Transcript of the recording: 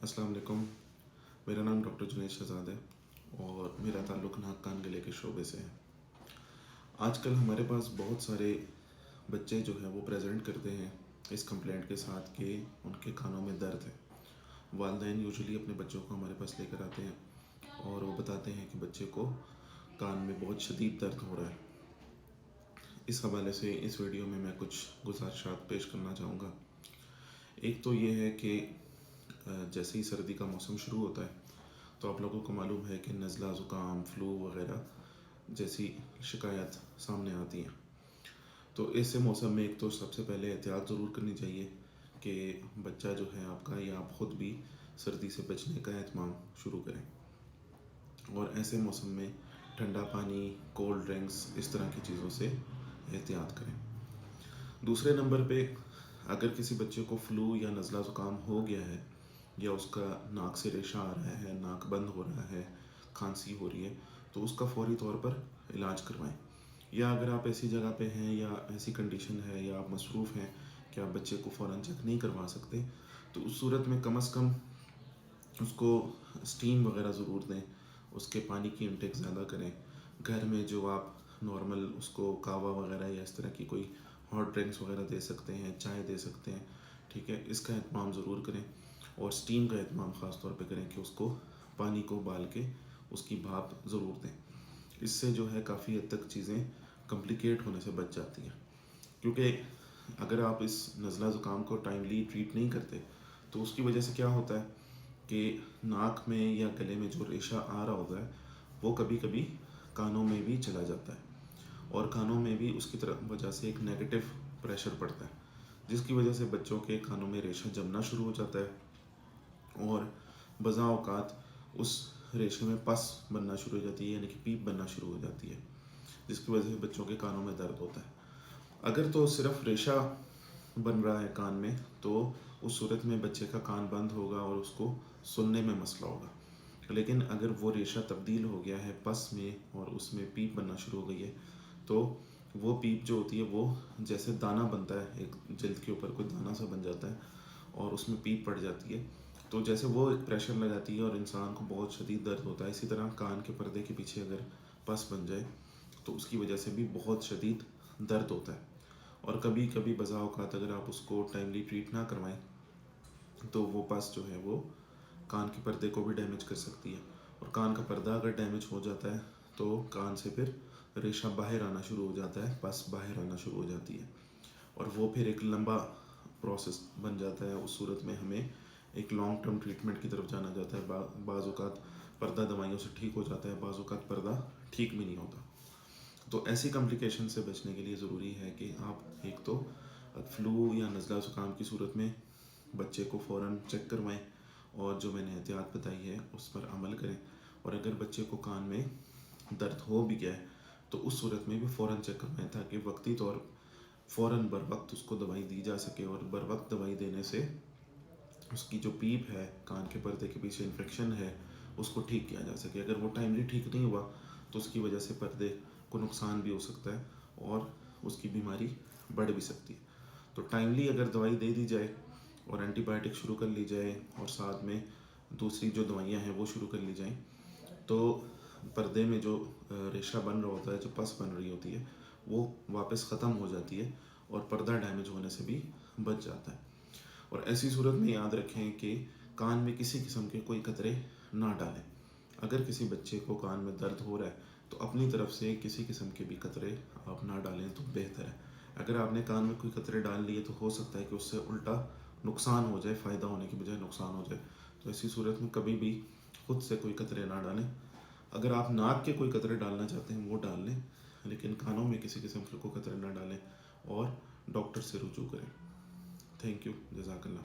अस्सलाम वालेकुम। मेरा नाम डॉक्टर जुनैद शहज़ाद है और मेरा ताल्लुक़ नाक कान गले के शोबे से है। आजकल हमारे पास बहुत सारे बच्चे जो हैं वो प्रेजेंट करते हैं इस कंप्लेंट के साथ कि उनके कानों में दर्द है। वालिदैन यूजुअली अपने बच्चों को हमारे पास लेकर आते हैं और वो बताते हैं कि बच्चे को कान में बहुत शदीद दर्द हो रहा है। इस हवाले से इस वीडियो में मैं कुछ गुज़ारिशात पेश करना चाहूँगा। एक तो ये है कि जैसे ही सर्दी का मौसम शुरू होता है तो आप लोगों को मालूम है कि नज़ला ज़ुकाम फ्लू वग़ैरह जैसी शिकायत सामने आती हैं। तो ऐसे मौसम में एक तो सबसे पहले एहतियात ज़रूर करनी चाहिए कि बच्चा जो है आपका या आप ख़ुद भी सर्दी से बचने का एहतमाम शुरू करें और ऐसे मौसम में ठंडा पानी, कोल्ड ड्रिंक्स, इस तरह की चीज़ों से एहतियात करें। दूसरे नंबर पे अगर किसी बच्चे को फ्लू या नज़ला ज़ुकाम हो गया है या उसका नाक से रेशा आ रहा है, नाक बंद हो रहा है, खांसी हो रही है, तो उसका फ़ौरी तौर पर इलाज करवाएं। या अगर आप ऐसी जगह पे हैं या ऐसी कंडीशन है या आप मसरूफ़ हैं कि आप बच्चे को फ़ौरन चेक नहीं करवा सकते, तो उस सूरत में कम से कम उसको स्टीम वगैरह ज़रूर दें, उसके पानी की इंटेक ज़्यादा करें। घर में जो आप नॉर्मल उसको कहवा वगैरह या इस तरह की कोई हॉट ड्रिंक्स वगैरह दे सकते हैं, चाय दे सकते हैं, ठीक है, इसका एहतमाम ज़रूर करें। और स्टीम का एहतमाम ख़ास तौर पे करें कि उसको पानी को उबाल के उसकी भाप ज़रूर दें। इससे जो है काफ़ी हद तक चीज़ें कॉम्प्लिकेट होने से बच जाती हैं, क्योंकि अगर आप इस नज़ला ज़ुकाम को टाइमली ट्रीट नहीं करते तो उसकी वजह से क्या होता है कि नाक में या गले में जो रेशा आ रहा होता है वो कभी कभी कानों में भी चला जाता है और कानों में भी उसकी तरफ वजह से एक नेगेटिव प्रेशर पड़ता है, जिसकी वजह से बच्चों के कानों में रेशा जमना शुरू हो जाता है और बज़ा औक़ात उस रेशे में पस बनना शुरू हो जाती है, यानी कि पीप बनना शुरू हो जाती है, जिसकी वजह से बच्चों के कानों में दर्द होता है। अगर तो सिर्फ रेशा बन रहा है कान में तो उस सूरत में बच्चे का कान बंद होगा और उसको सुनने में मसला होगा। लेकिन अगर वो रेशा तब्दील हो गया है पस में और उसमें पीप बनना शुरू हो गई है, तो वो पीप जो होती है वो जैसे दाना बनता है, एक जल्द के ऊपर कोई दाना सा बन जाता है और उसमें पीप पड़ जाती है, तो जैसे वो एक प्रेशर लगाती है और इंसान को बहुत शदीद दर्द होता है। इसी तरह कान के पर्दे के पीछे अगर पस बन जाए तो उसकी वजह से भी बहुत शदीद दर्द होता है और कभी कभी बज़ा औक़ात अगर आप उसको टाइमली ट्रीट ना करवाएं तो वो पस जो है वो कान के पर्दे को भी डैमेज कर सकती है और कान का पर्दा अगर डैमेज हो जाता है तो कान से फिर रेशा बाहर आना शुरू हो जाता है, पस बाहर आना शुरू हो जाती है और वो फिर एक लंबा प्रोसेस बन जाता है। उस सूरत में हमें एक लॉन्ग टर्म ट्रीटमेंट की तरफ जाना जाता है। बाज़ औक़ात पर्दा दवाइयों से ठीक हो जाता है, बाज़ औक़ात पर्दा ठीक भी नहीं होता। तो ऐसी कॉम्प्लिकेशन से बचने के लिए ज़रूरी है कि आप एक तो फ्लू या नज़ला ज़ुकाम की सूरत में बच्चे को फ़ौरन चेक करवाएं और जो मैंने एहतियात बताई है उस पर अमल करें। और अगर बच्चे को कान में दर्द हो भी गया है तो उस सूरत में भी फ़ौरन चेक करवाएं ताकि वक्ती तौर फ़ौरन बर वक्त उसको दवाई दी जा सके और बर वक्त दवाई देने से उसकी जो पीप है, कान के पर्दे के पीछे इन्फेक्शन है, उसको ठीक किया जा सके। अगर वो टाइमली ठीक नहीं हुआ तो उसकी वजह से पर्दे को नुकसान भी हो सकता है और उसकी बीमारी बढ़ भी सकती है। तो टाइमली अगर दवाई दे दी जाए और एंटीबायोटिक शुरू कर ली जाए और साथ में दूसरी जो दवाइयाँ हैं वो शुरू कर ली जाएँ, तो पर्दे में जो रेशा बन रहा होता है, जो पस बन रही होती है, वो वापस ख़त्म हो जाती है और पर्दा डैमेज होने से भी बच जाता है। और ऐसी सूरत में याद रखें कि कान में किसी किस्म के कोई कतरे ना डालें। अगर किसी बच्चे को कान में दर्द हो रहा है तो अपनी तरफ से किसी किस्म के भी कतरे आप ना डालें तो बेहतर है। अगर आपने कान में कोई कतरे डाल लिए तो हो सकता है कि उससे उल्टा नुकसान हो जाए, फ़ायदा होने की बजाय नुकसान हो जाए। तो ऐसी सूरत में कभी भी खुद से कोई कतरे ना डालें। अगर आप नाक के कोई कतरे डालना चाहते हैं वो डाल लें, लेकिन कानों में किसी किस्म के कोई कतरे ना डालें और डॉक्टर से रुजू करें। थैंक यू, जज़ाकल्लाह।